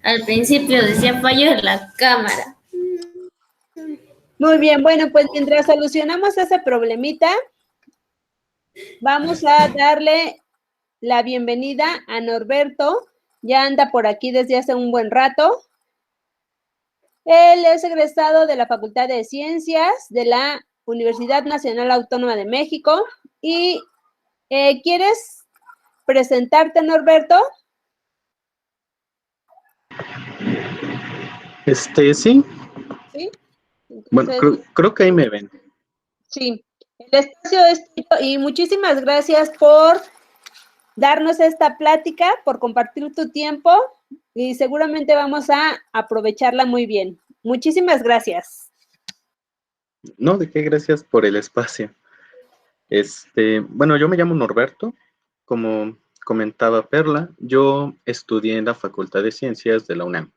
Al principio decía fallo en la cámara. Muy bien, bueno, pues mientras solucionamos ese problemita, vamos a darle la bienvenida a Norberto. Ya anda por aquí desde hace un buen rato. Él es egresado de la Facultad de Ciencias de la Universidad Nacional Autónoma de México. ¿Y quieres presentarte, Norberto? Sí. ¿Sí? Entonces, bueno, creo que ahí me ven. Sí, el espacio es tuyo y muchísimas gracias por darnos esta plática, por compartir tu tiempo y seguramente vamos a aprovecharla muy bien. Muchísimas gracias. No, de qué, gracias por el espacio. Bueno, yo me llamo Norberto, como comentaba Perla, yo estudié en la Facultad de Ciencias de la UNAM.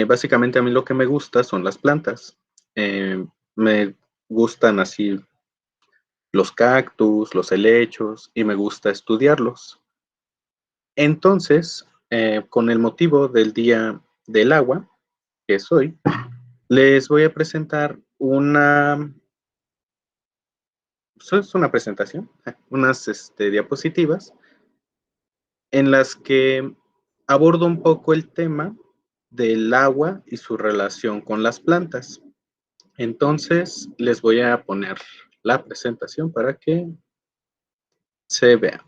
Básicamente a mí lo que me gusta son las plantas. Me gustan así los cactus, los helechos, y me gusta estudiarlos. Entonces, con el motivo del Día del Agua, que es hoy, les voy a presentar es una presentación, unas diapositivas, en las que abordo un poco el tema del agua y su relación con las plantas. Entonces, les voy a poner la presentación para que se vea.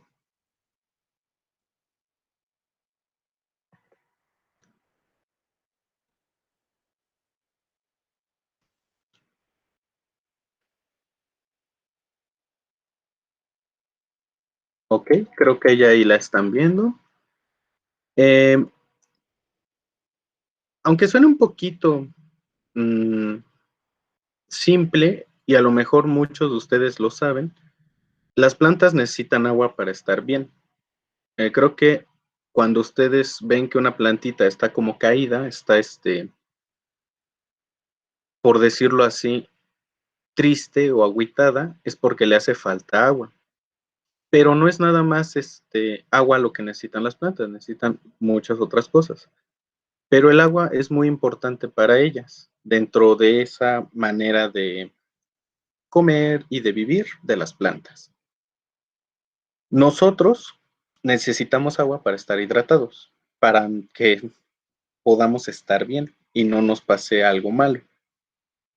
Ok, creo que ya ahí la están viendo. Aunque suene un poquito simple, y a lo mejor muchos de ustedes lo saben, las plantas necesitan agua para estar bien. Creo que cuando ustedes ven que una plantita está como caída, está, por decirlo así, triste o agüitada, es porque le hace falta agua. Pero no es nada más agua lo que necesitan las plantas, necesitan muchas otras cosas. Pero el agua es muy importante para ellas, dentro de esa manera de comer y de vivir de las plantas. Nosotros necesitamos agua para estar hidratados, para que podamos estar bien y no nos pase algo malo.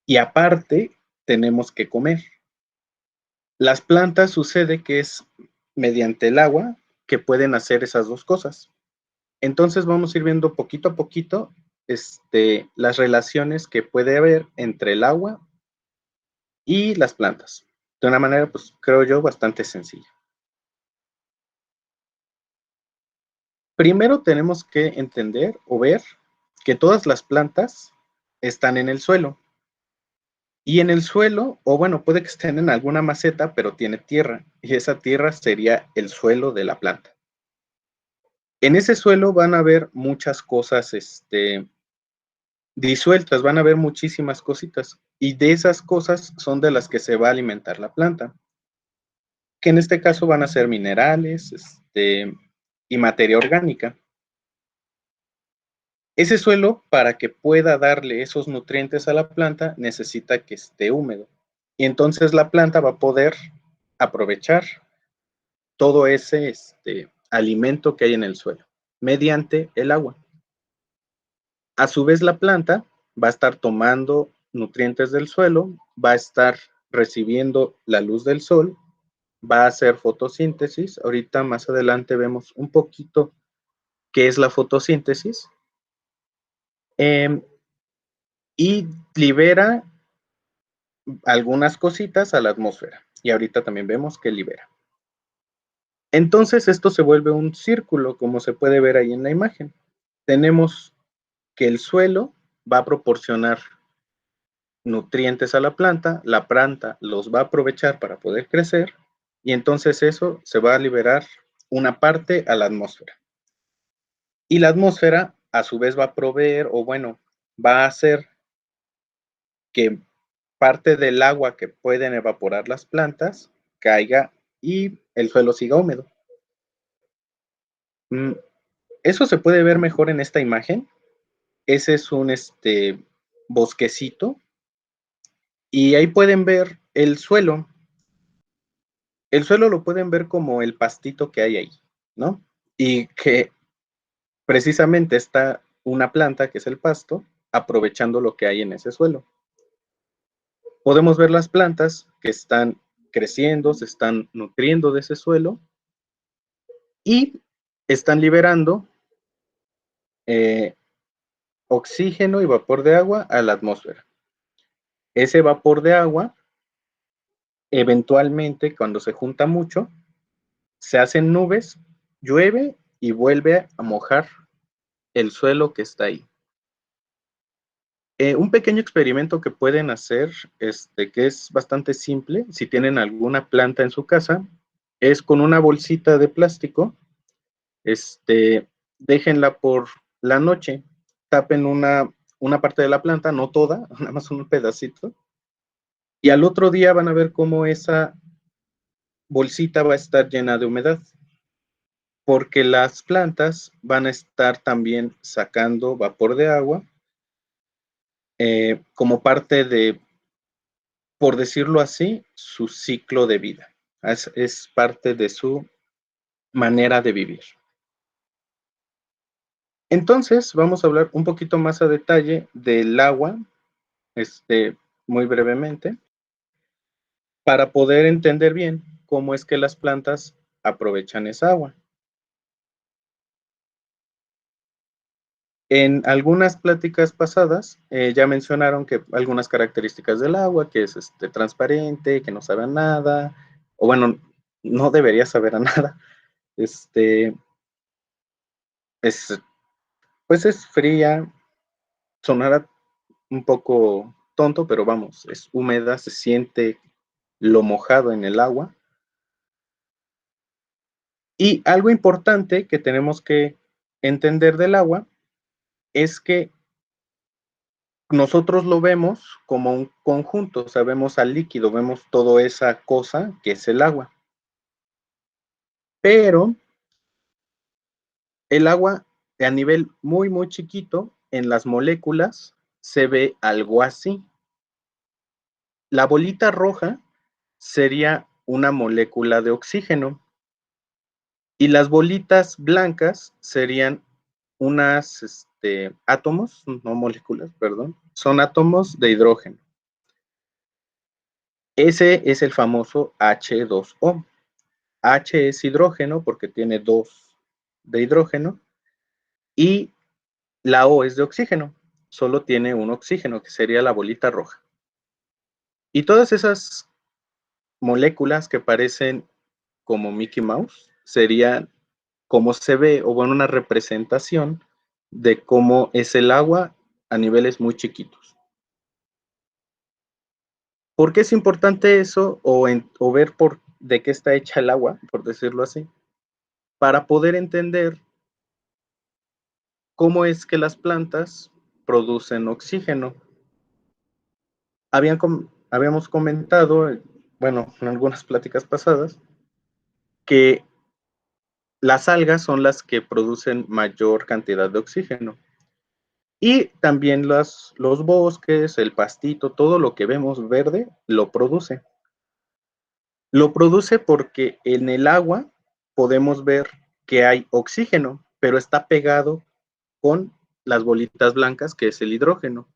Y aparte, tenemos que comer. Las plantas sucede que es mediante el agua que pueden hacer esas dos cosas. Entonces vamos a ir viendo poquito a poquito las relaciones que puede haber entre el agua y las plantas. De una manera, pues creo yo, bastante sencilla. Primero tenemos que entender o ver que todas las plantas están en el suelo. Y en el suelo, o bueno, puede que estén en alguna maceta, pero tiene tierra. Y esa tierra sería el suelo de la planta. En ese suelo van a haber muchas cosas disueltas, van a haber muchísimas cositas. Y de esas cosas son de las que se va a alimentar la planta. Que en este caso van a ser minerales y materia orgánica. Ese suelo, para que pueda darle esos nutrientes a la planta, necesita que esté húmedo. Y entonces la planta va a poder aprovechar todo ese alimento que hay en el suelo, mediante el agua. A su vez, la planta va a estar tomando nutrientes del suelo, va a estar recibiendo la luz del sol, va a hacer fotosíntesis. Ahorita más adelante vemos un poquito qué es la fotosíntesis. Y libera algunas cositas a la atmósfera. Y ahorita también vemos que libera. Entonces esto se vuelve un círculo, como se puede ver ahí en la imagen. Tenemos que el suelo va a proporcionar nutrientes a la planta los va a aprovechar para poder crecer, y entonces eso se va a liberar una parte a la atmósfera. Y la atmósfera a su vez va a proveer, o bueno, va a hacer que parte del agua que pueden evaporar las plantas caiga y el suelo siga húmedo. Eso se puede ver mejor en esta imagen. Ese es un bosquecito. Y ahí pueden ver el suelo. El suelo lo pueden ver como el pastito que hay ahí, ¿no? Y que precisamente está una planta, que es el pasto, aprovechando lo que hay en ese suelo. Podemos ver las plantas que están creciendo, se están nutriendo de ese suelo y están liberando oxígeno y vapor de agua a la atmósfera. Ese vapor de agua, eventualmente, cuando se junta mucho, se hacen nubes, llueve y vuelve a mojar el suelo que está ahí. Un pequeño experimento que pueden hacer, que es bastante simple, si tienen alguna planta en su casa, es con una bolsita de plástico, déjenla por la noche, tapen una parte de la planta, no toda, nada más un pedacito, y al otro día van a ver cómo esa bolsita va a estar llena de humedad, porque las plantas van a estar también sacando vapor de agua como parte de, por decirlo así, su ciclo de vida. Es parte de su manera de vivir. Entonces, vamos a hablar un poquito más a detalle del agua, muy brevemente, para poder entender bien cómo es que las plantas aprovechan esa agua. En algunas pláticas pasadas ya mencionaron que algunas características del agua, que es transparente, que no sabe a nada, o bueno, no debería saber a nada. Pues es fría, sonará un poco tonto, pero vamos, es húmeda, se siente lo mojado en el agua. Y algo importante que tenemos que entender del agua es que nosotros lo vemos como un conjunto, o sea, vemos al líquido, vemos toda esa cosa que es el agua. Pero el agua a nivel muy, muy chiquito, en las moléculas, se ve algo así. La bolita roja sería una molécula de oxígeno y las bolitas blancas serían unas átomos, no moléculas, perdón, son átomos de hidrógeno. Ese es el famoso H2O. H es hidrógeno porque tiene 2 de hidrógeno y la O es de oxígeno, solo tiene un oxígeno que sería la bolita roja. Y todas esas moléculas que parecen como Mickey Mouse serían como se ve, o bueno, una representación de cómo es el agua a niveles muy chiquitos. ¿Por qué es importante eso o ver de qué está hecha el agua, por decirlo así? Para poder entender cómo es que las plantas producen oxígeno. Habíamos comentado, bueno, en algunas pláticas pasadas, que las algas son las que producen mayor cantidad de oxígeno. Y también los bosques, el pastito, todo lo que vemos verde, lo produce. Lo produce porque en el agua podemos ver que hay oxígeno, pero está pegado con las bolitas blancas, que es el hidrógeno.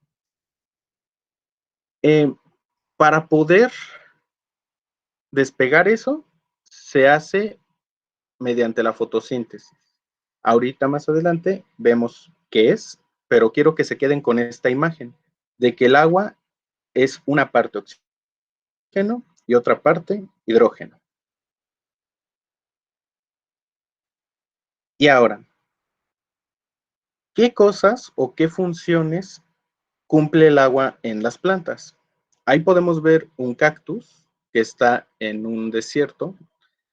Para poder despegar eso, se hace mediante la fotosíntesis. Ahorita más adelante vemos qué es, pero quiero que se queden con esta imagen de que el agua es una parte oxígeno y otra parte hidrógeno. Y ahora, ¿qué cosas o qué funciones cumple el agua en las plantas? Ahí podemos ver un cactus que está en un desierto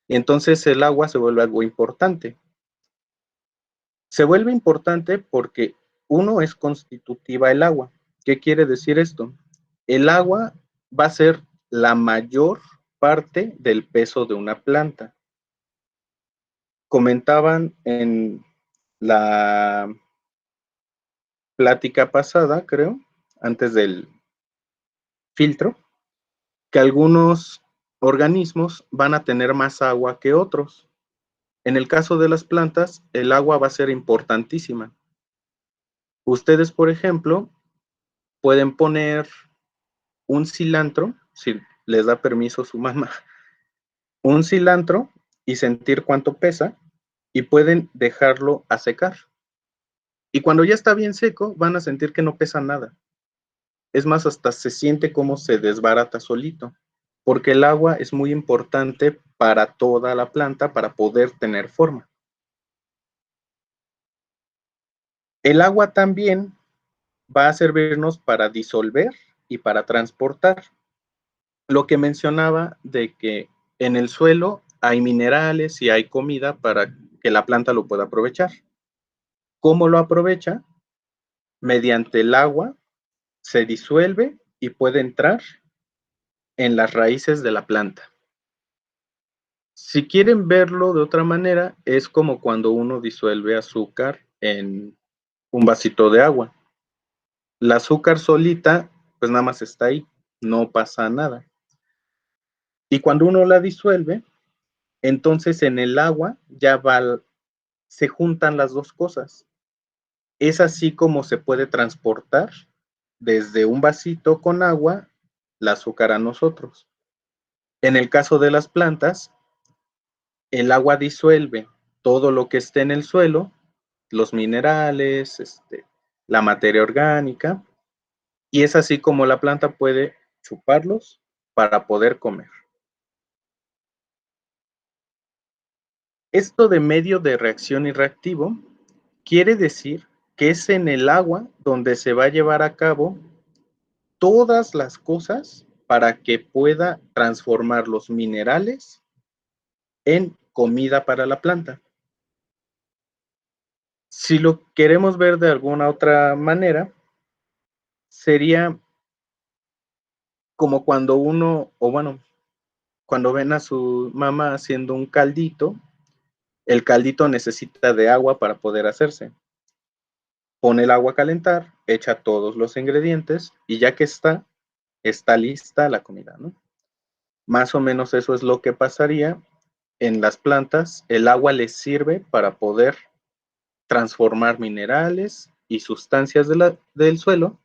y entonces el agua se vuelve algo importante. Se vuelve importante porque uno es constitutiva el agua. ¿Qué quiere decir esto? El agua va a ser la mayor parte del peso de una planta. Comentaban en la plática pasada, creo, antes del filtro, que algunos organismos van a tener más agua que otros. En el caso de las plantas, el agua va a ser importantísima. Ustedes, por ejemplo, pueden poner un cilantro, si les da permiso su mamá, un cilantro y sentir cuánto pesa y pueden dejarlo a secar. Y cuando ya está bien seco, van a sentir que no pesa nada. Es más, hasta se siente como se desbarata solito, porque el agua es muy importante para toda la planta para poder tener forma. El agua también va a servirnos para disolver y para transportar. Lo que mencionaba de que en el suelo hay minerales y hay comida para que la planta lo pueda aprovechar. ¿Cómo lo aprovecha? Mediante el agua se disuelve y puede entrar en las raíces de la planta. Si quieren verlo de otra manera, es como cuando uno disuelve azúcar en un vasito de agua. La azúcar solita, pues nada más está ahí, no pasa nada. Y cuando uno la disuelve, entonces en el agua ya se juntan las dos cosas. Es así como se puede transportar desde un vasito con agua el azúcar a nosotros. En el caso de las plantas, el agua disuelve todo lo que esté en el suelo, los minerales, la materia orgánica, y es así como la planta puede chuparlos para poder comer. Esto de medio de reacción y reactivo quiere decir que es en el agua donde se va a llevar a cabo todas las cosas para que pueda transformar los minerales en comida para la planta. Si lo queremos ver de alguna otra manera, sería como cuando cuando ven a su mamá haciendo un caldito, el caldito necesita de agua para poder hacerse. Pone el agua a calentar, echa todos los ingredientes y ya que está lista la comida, ¿no? Más o menos eso es lo que pasaría en las plantas. El agua les sirve para poder transformar minerales y sustancias del suelo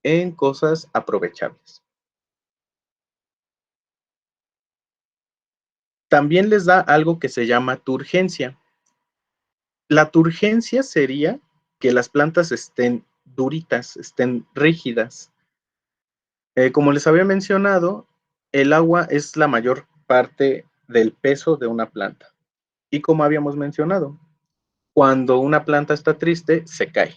en cosas aprovechables. También les da algo que se llama turgencia. La turgencia sería que las plantas estén duritas, estén rígidas. Como les había mencionado, el agua es la mayor parte del peso de una planta. Y como habíamos mencionado, cuando una planta está triste, se cae.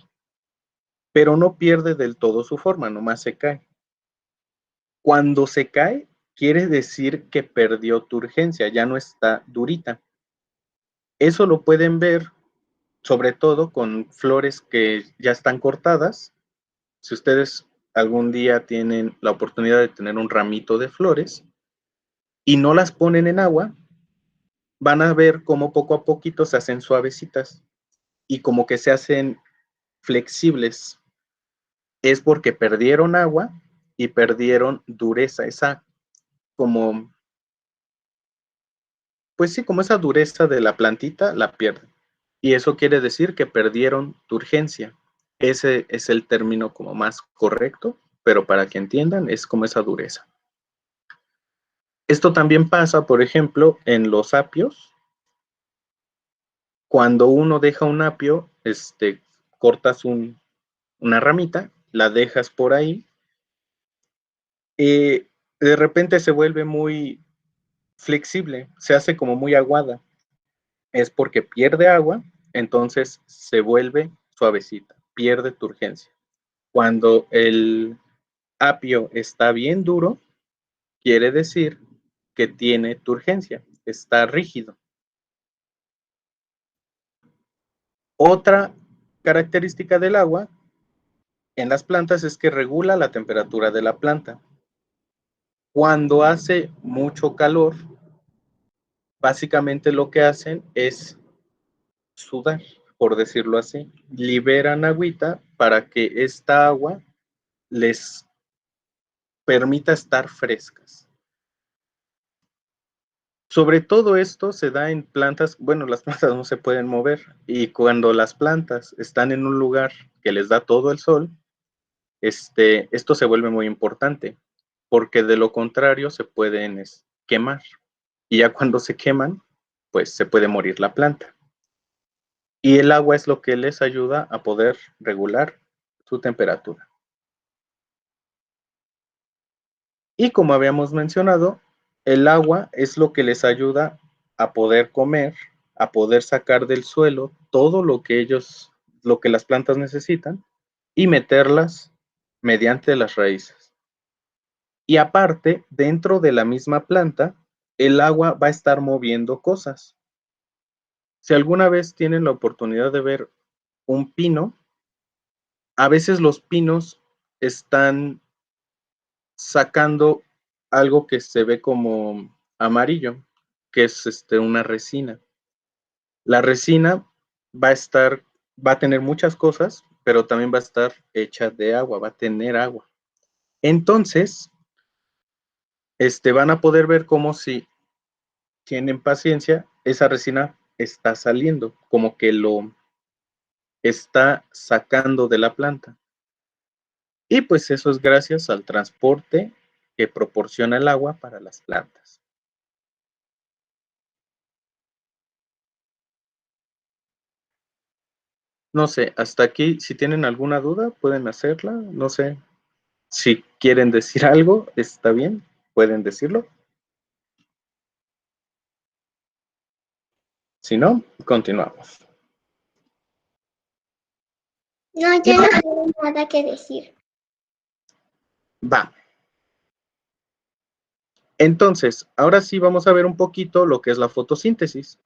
Pero no pierde del todo su forma, nomás se cae. Cuando se cae, quiere decir que perdió turgencia, ya no está durita. Eso lo pueden ver sobre todo con flores que ya están cortadas. Si ustedes algún día tienen la oportunidad de tener un ramito de flores y no las ponen en agua, van a ver cómo poco a poquito se hacen suavecitas y como que se hacen flexibles. Es porque perdieron agua y perdieron dureza, esa como, pues sí, como esa dureza de la plantita la pierden. Y eso quiere decir que perdieron turgencia. Ese es el término como más correcto, pero para que entiendan es como esa dureza. Esto también pasa, por ejemplo, en los apios. Cuando uno deja un apio, cortas una ramita, la dejas por ahí, y de repente se vuelve muy flexible, se hace como muy aguada. Es porque pierde agua, entonces se vuelve suavecita, pierde turgencia. Cuando el apio está bien duro, quiere decir que tiene turgencia, está rígido. Otra característica del agua en las plantas es que regula la temperatura de la planta. Cuando hace mucho calor, básicamente lo que hacen es sudar por decirlo así, liberan agüita para que esta agua les permita estar frescas. Sobre todo esto se da en plantas, bueno, las plantas no se pueden mover y cuando las plantas están en un lugar que les da todo el sol, esto se vuelve muy importante porque de lo contrario se pueden quemar y ya cuando se queman, pues se puede morir la planta. Y el agua es lo que les ayuda a poder regular su temperatura. Y como habíamos mencionado, el agua es lo que les ayuda a poder comer, a poder sacar del suelo todo lo que las plantas necesitan y meterlas mediante las raíces. Y aparte, dentro de la misma planta, el agua va a estar moviendo cosas. Si alguna vez tienen la oportunidad de ver un pino, a veces los pinos están sacando algo que se ve como amarillo, que es una resina. La resina va a tener muchas cosas, pero también va a estar hecha de agua, va a tener agua. Entonces, van a poder ver cómo si tienen paciencia, esa resina está saliendo, como que lo está sacando de la planta. Y pues eso es gracias al transporte que proporciona el agua para las plantas. No sé, hasta aquí, si tienen alguna duda, pueden hacerla. No sé, si quieren decir algo, está bien, pueden decirlo. Si no, continuamos. No, yo no tengo nada que decir. Va. Entonces, ahora sí vamos a ver un poquito lo que es la fotosíntesis.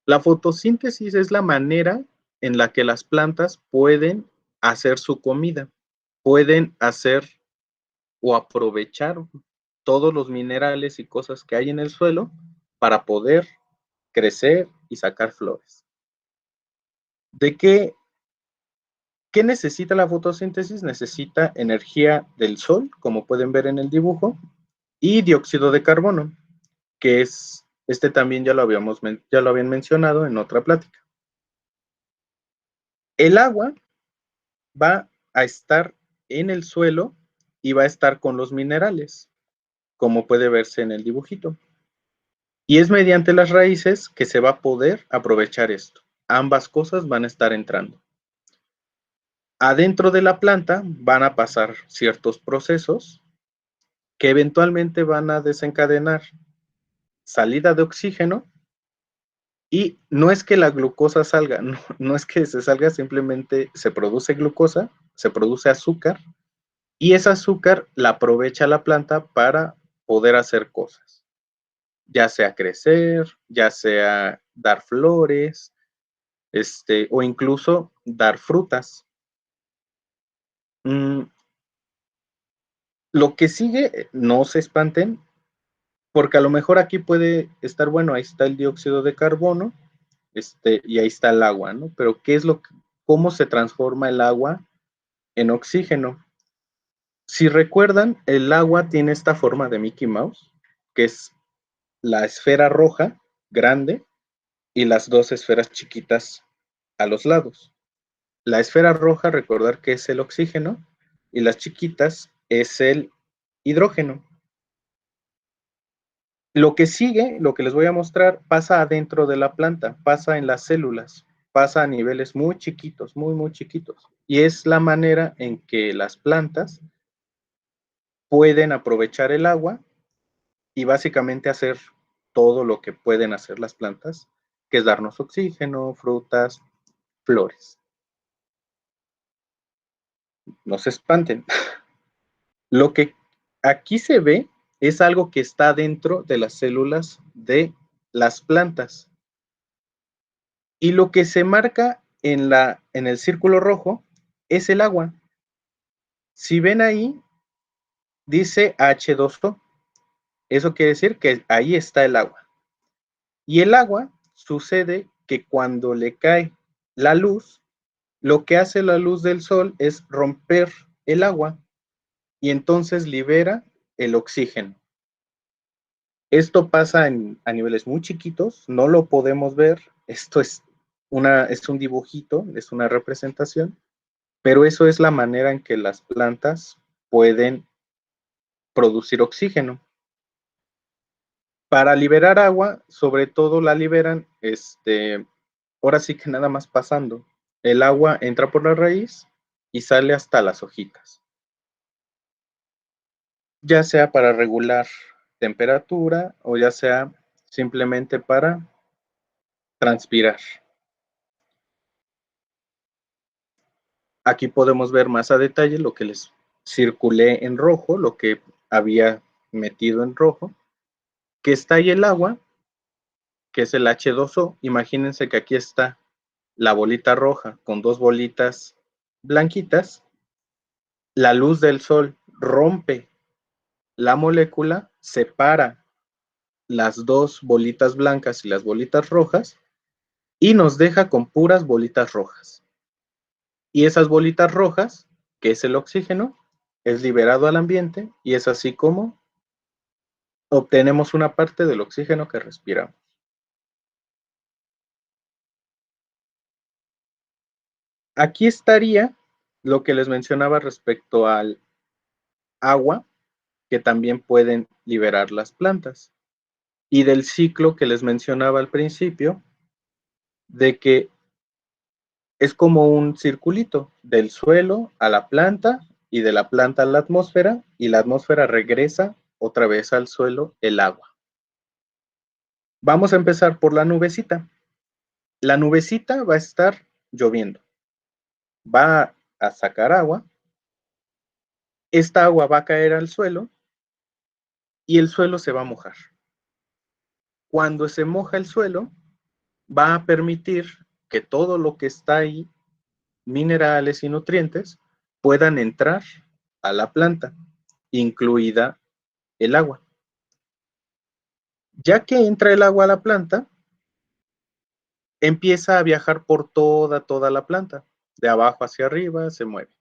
La fotosíntesis es la manera en la que las plantas pueden hacer su comida, pueden hacer o aprovechar todos los minerales y cosas que hay en el suelo para poder crecer y sacar flores. ¿De qué necesita la fotosíntesis? Necesita energía del sol, como pueden ver en el dibujo, y dióxido de carbono, que es, también ya lo habían mencionado en otra plática. El agua va a estar en el suelo y va a estar con los minerales, como puede verse en el dibujito. Y es mediante las raíces que se va a poder aprovechar esto. Ambas cosas van a estar entrando. Adentro de la planta van a pasar ciertos procesos que eventualmente van a desencadenar salida de oxígeno y no es que la glucosa salga, no es que se salga, simplemente se produce glucosa, se produce azúcar y ese azúcar la aprovecha la planta para poder hacer cosas, ya sea crecer, ya sea dar flores, o incluso dar frutas. Lo que sigue, no se espanten, porque a lo mejor aquí puede estar, bueno, ahí está el dióxido de carbono, y ahí está el agua, ¿no? Pero ¿cómo se transforma el agua en oxígeno? Si recuerdan, el agua tiene esta forma de Mickey Mouse, que es la esfera roja grande y las dos esferas chiquitas a los lados. La esfera roja, recordar que es el oxígeno, y las chiquitas es el hidrógeno. Lo que sigue, lo que les voy a mostrar, pasa adentro de la planta, pasa en las células, pasa a niveles muy chiquitos, muy, muy chiquitos. Y es la manera en que las plantas pueden aprovechar el agua y básicamente hacer todo lo que pueden hacer las plantas, que es darnos oxígeno, frutas, flores. No se espanten. Lo que aquí se ve es algo que está dentro de las células de las plantas. Y lo que se marca en el círculo rojo es el agua. Si ven ahí, dice H2O. Eso quiere decir que ahí está el agua. Y el agua sucede que cuando le cae la luz, lo que hace la luz del sol es romper el agua y entonces libera el oxígeno. Esto pasa a niveles muy chiquitos, no lo podemos ver, esto es un dibujito, es una representación, pero eso es la manera en que las plantas pueden producir oxígeno. Para liberar agua, sobre todo la liberan, ahora sí que nada más pasando. El agua entra por la raíz y sale hasta las hojitas. Ya sea para regular temperatura o ya sea simplemente para transpirar. Aquí podemos ver más a detalle lo que les circulé en rojo, lo que había metido en rojo, que está ahí el agua, que es el H2O. Imagínense que aquí está la bolita roja con dos bolitas blanquitas. La luz del sol rompe la molécula, separa las dos bolitas blancas y las bolitas rojas y nos deja con puras bolitas rojas. Y esas bolitas rojas, que es el oxígeno, es liberado al ambiente y es así como obtenemos una parte del oxígeno que respiramos. Aquí estaría lo que les mencionaba respecto al agua que también pueden liberar las plantas. Y del ciclo que les mencionaba al principio, de que es como un circulito del suelo a la planta y de la planta a la atmósfera y la atmósfera regresa otra vez al suelo el agua. Vamos a empezar por la nubecita. La nubecita va a estar lloviendo. Va a sacar agua. Esta agua va a caer al suelo y el suelo se va a mojar. Cuando se moja el suelo, va a permitir que todo lo que está ahí, minerales y nutrientes, puedan entrar a la planta, incluida el agua. Ya que entra el agua a la planta, empieza a viajar por toda la planta, de abajo hacia arriba, se mueve.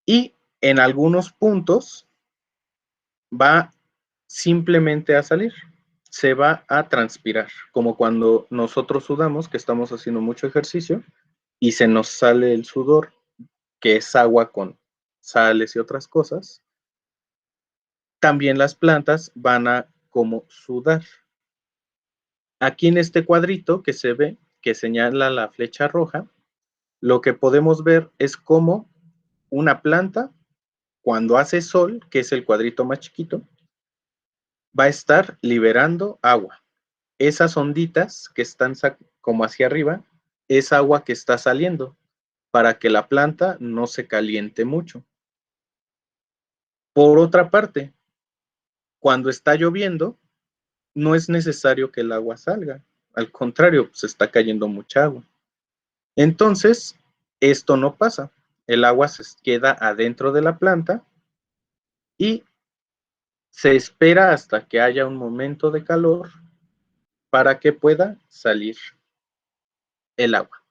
Y en algunos puntos va simplemente a salir, se va a transpirar, como cuando nosotros sudamos, que estamos haciendo mucho ejercicio, y se nos sale el sudor, que es agua con sales y otras cosas. También las plantas van a como sudar. Aquí en este cuadrito que se ve, que señala la flecha roja, lo que podemos ver es cómo una planta, cuando hace sol, que es el cuadrito más chiquito, va a estar liberando agua. Esas onditas que están como hacia arriba, es agua que está saliendo para que la planta no se caliente mucho. Por otra parte, cuando está lloviendo, no es necesario que el agua salga. Al contrario, se está cayendo mucha agua. Entonces, esto no pasa. El agua se queda adentro de la planta y se espera hasta que haya un momento de calor para que pueda salir el agua.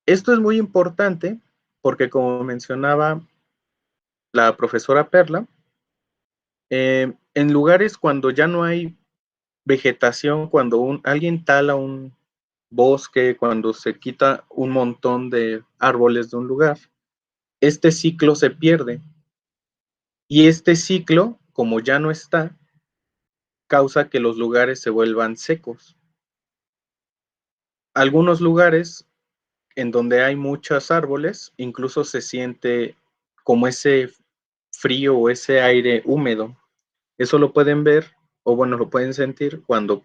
Esto es muy importante porque, como mencionaba la profesora Perla, en lugares cuando ya no hay vegetación, cuando alguien tala un bosque, cuando se quita un montón de árboles de un lugar, este ciclo se pierde. Y este ciclo, como ya no está, causa que los lugares se vuelvan secos. Algunos lugares en donde hay muchos árboles, incluso se siente como ese frío o ese aire húmedo. Eso lo pueden ver, o bueno, lo pueden sentir cuando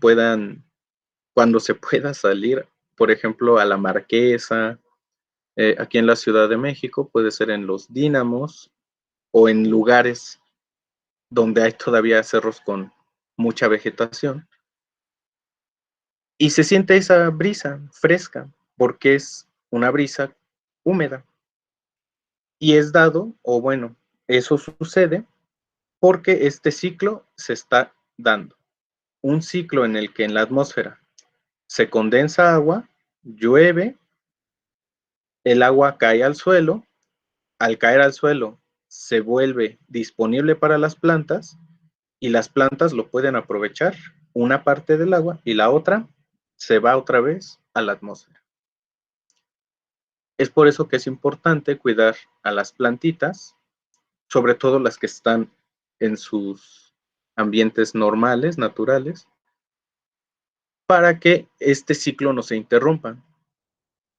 se pueda salir, por ejemplo, a la Marquesa, aquí en la Ciudad de México, puede ser en los Dínamos o en lugares donde hay todavía cerros con mucha vegetación. Y se siente esa brisa fresca, porque es una brisa húmeda. Y es dado, o bueno, eso sucede porque este ciclo se está dando. Un ciclo en el que en la atmósfera se condensa agua, llueve, el agua cae al suelo, al caer al suelo se vuelve disponible para las plantas y las plantas lo pueden aprovechar, una parte del agua y la otra se va otra vez a la atmósfera. Es por eso que es importante cuidar a las plantitas, sobre todo las que están en sus ambientes normales, naturales, para que este ciclo no se interrumpa.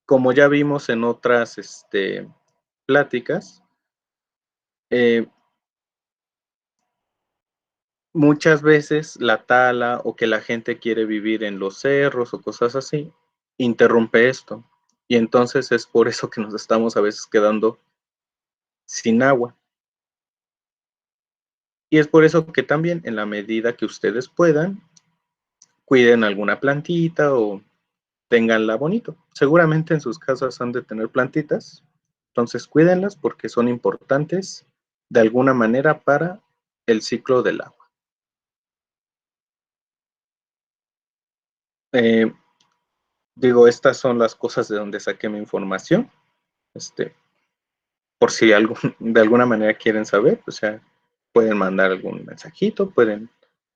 Como ya vimos en otras pláticas, muchas veces la tala o que la gente quiere vivir en los cerros o cosas así, interrumpe esto. Y entonces es por eso que nos estamos a veces quedando sin agua. Y es por eso que también en la medida que ustedes puedan, cuiden alguna plantita o ténganla bonito. Seguramente en sus casas han de tener plantitas, entonces cuídenlas porque son importantes de alguna manera para el ciclo del agua. Digo, estas son las cosas de donde saqué mi información. Por si de alguna manera quieren saber, o sea, pueden mandar algún mensajito, pueden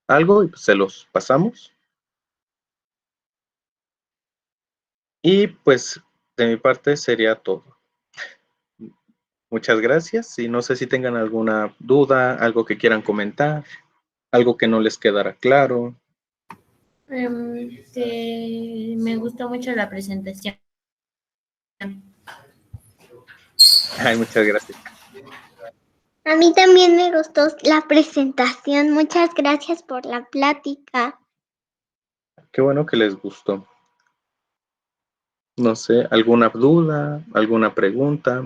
algo y pues se los pasamos. Y pues de mi parte sería todo. Muchas gracias y no sé si tengan alguna duda, algo que quieran comentar, algo que no les quedara claro. Que me gustó mucho la presentación. Ay, muchas gracias. A mí también me gustó la presentación. Muchas gracias por la plática. Qué bueno que les gustó. No sé, ¿alguna duda, alguna pregunta?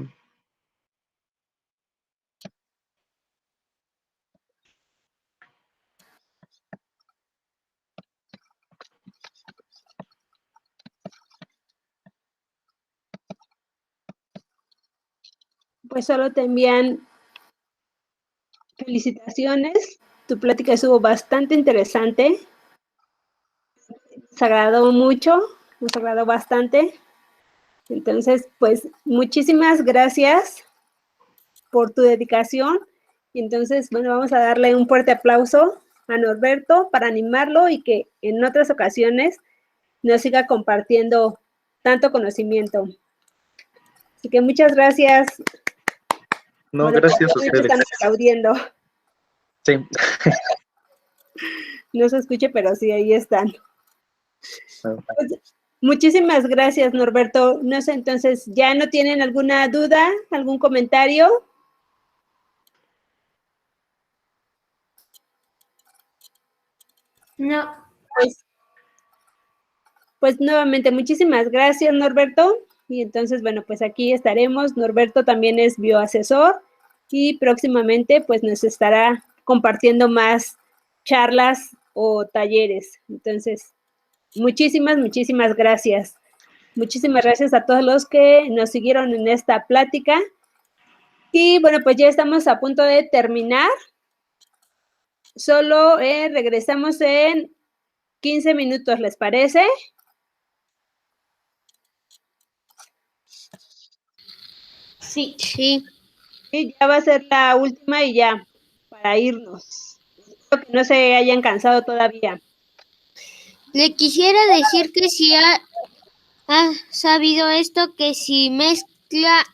Pues solo te envían felicitaciones. Tu plática estuvo bastante interesante. Nos agradó mucho, nos agradó bastante. Entonces, pues muchísimas gracias por tu dedicación. Y entonces, bueno, vamos a darle un fuerte aplauso a Norberto para animarlo y que en otras ocasiones nos siga compartiendo tanto conocimiento. Así que muchas gracias. No, Bueno, gracias a pues, ustedes. están aplaudiendo. Sí. No se escuche, pero sí, ahí están. Pues, muchísimas gracias, Norberto. No sé, entonces, ¿ya no tienen alguna duda, algún comentario? No. Pues nuevamente, muchísimas gracias, Norberto. Y entonces, bueno, pues aquí estaremos. Norberto también es bioasesor y próximamente pues nos estará compartiendo más charlas o talleres. Entonces, muchísimas gracias. Muchísimas gracias a todos los que nos siguieron en esta plática. Y bueno, pues ya estamos a punto de terminar. Solo regresamos en 15 minutos, ¿les parece? Sí. Sí, ya va a ser la última y ya, para irnos. Espero que no se hayan cansado todavía. Le quisiera decir que si ha sabido esto, que si mezcla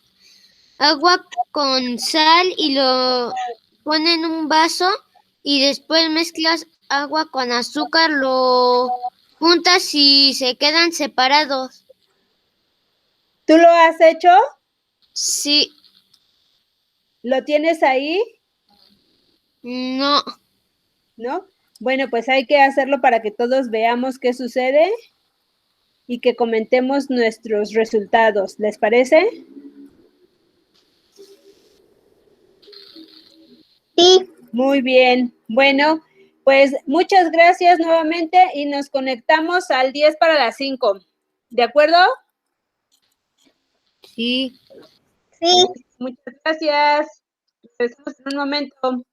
agua con sal y lo pone en un vaso y después mezclas agua con azúcar, lo juntas y se quedan separados. ¿Tú lo has hecho? Sí. ¿Lo tienes ahí? No. ¿No? Bueno, pues hay que hacerlo para que todos veamos qué sucede y que comentemos nuestros resultados. ¿Les parece? Sí. Muy bien. Bueno, pues muchas gracias nuevamente y nos conectamos al 10 para las 5. ¿De acuerdo? Sí. Sí. Muchas gracias. Regresamos en un momento.